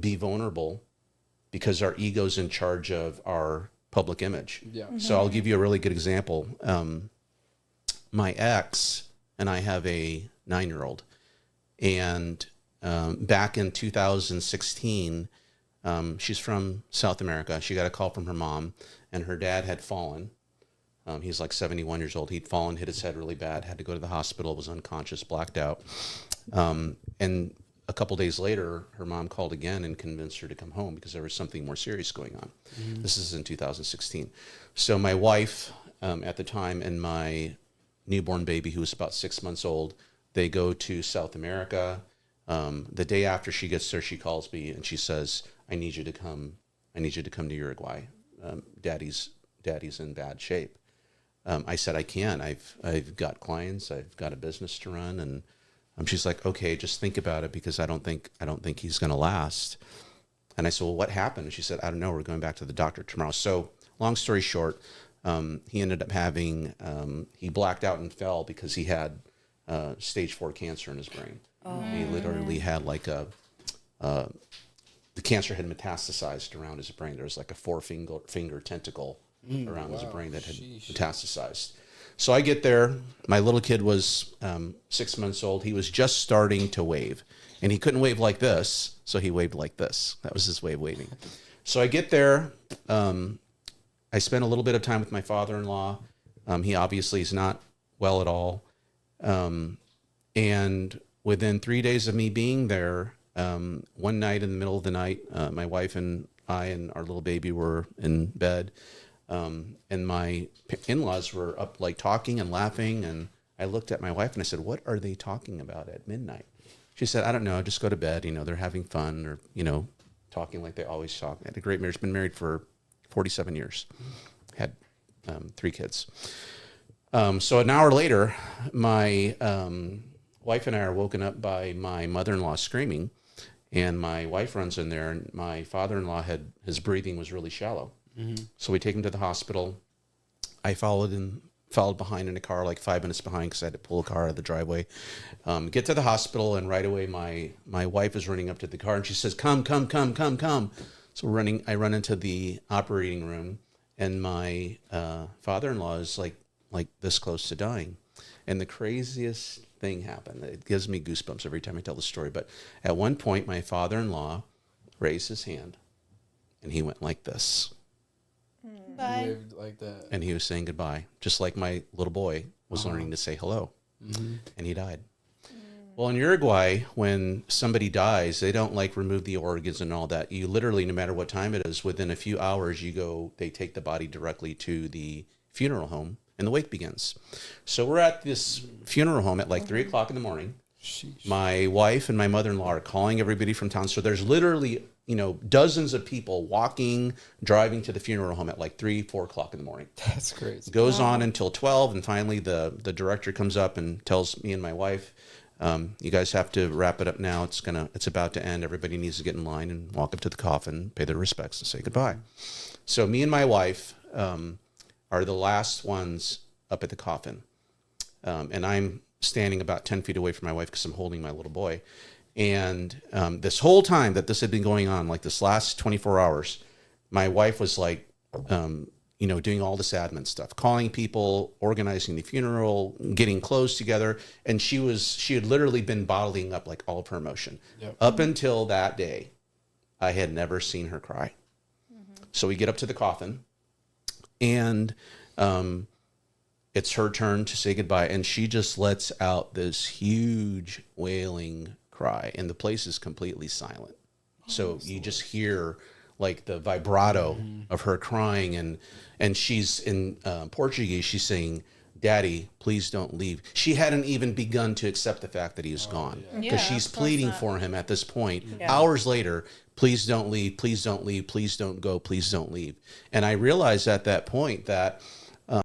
be vulnerable because our ego's in charge of our public image. Yeah. Mm-hmm. So I'll give you a really good example. My ex and I have a 9-year-old, and back in 2016, she's from South America. She got a call from her mom, and her dad had fallen. He's like 71 years old. He'd fallen, hit his head really bad, had to go to the hospital, was unconscious, blacked out. And a couple days later, her mom called again and convinced her to come home because there was something more serious going on. Mm-hmm. This is in 2016. So my wife at the time and my newborn baby, who was about 6 months old, they go to South America. The day after she gets there, she calls me and she says, I need you to come to Uruguay. Daddy's in bad shape. I said, I can. I've got clients. I've got a business to run. And she's like, okay, just think about it because I don't think he's going to last. And I said, well, what happened? And she said, I don't know. We're going back to the doctor tomorrow. So long story short, he ended up having, he blacked out and fell because he had stage 4 cancer in his brain. Oh. He literally had like the cancer had metastasized around his brain. There was like a 4-finger tentacle around his brain that had metastasized. So I get there. My little kid was 6 months old. He was just starting to wave, and he couldn't wave like this, so he waved like this. That was his way of waving. So I get there. I spent a little bit of time with my father-in-law. He obviously is not well at all. And within 3 days of me being there, one night in the middle of the night, my wife and I and our little baby were in bed. And my in-laws were up like talking and laughing. And I looked at my wife and I said, what are they talking about at midnight? She said, I don't know. Just go to bed. They're having fun or, talking like they always talk. I had a great marriage. Been married for 47 years. Had 3 kids. So an hour later, my wife and I are woken up by my mother-in-law screaming. And my wife runs in there, and my father-in-law his breathing was really shallow. Mm-hmm. So we take him to the hospital. I followed behind in a car, like 5 minutes behind, because I had to pull a car out of the driveway. Get to the hospital, and right away my wife is running up to the car, and she says, "Come." So I run into the operating room, and my father-in-law is like this close to dying, and the craziest thing happened. It gives me goosebumps every time I tell the story. But at one point, my father-in-law raised his hand, and he went like this. Bye. Like that. And he was saying goodbye, just like my little boy was learning to say hello. Mm-hmm. And he died. Well, in Uruguay, when somebody dies, they don't remove the organs and all that. You literally, no matter what time it is, within a few hours, they take the body directly to the funeral home, and the wake begins. So we're at this funeral home at 3 o'clock in the morning. Sheesh. My wife and my mother-in-law are calling everybody from town. So there's literally, dozens of people walking, driving to the funeral home at 3, 4 o'clock in the morning. That's crazy. Goes on until 12. And finally the director comes up and tells me and my wife, you guys have to wrap it up now. It's about to end. Everybody needs to get in line and walk up to the coffin, pay their respects, and say goodbye. So me and my wife are the last ones up at the coffin. And I'm standing about 10 feet away from my wife because I'm holding my little boy. And this whole time that this had been going on, this last 24 hours, my wife was doing all this admin stuff, calling people, organizing the funeral, getting clothes together. And she had literally been bottling up all of her emotion. Yep. Up until that day, I had never seen her cry. Mm-hmm. So we get up to the coffin, and it's her turn to say goodbye. And she just lets out this huge wailing cry, and the place is completely silent. So you just hear the vibrato of her crying, and she's in Portuguese. She's saying, "Daddy, please don't leave." She hadn't even begun to accept the fact that he is gone, because she's pleading for him at this point. Yeah. Hours later, "Please don't leave. Please don't leave. Please don't go. Please don't leave." And I realized at that point that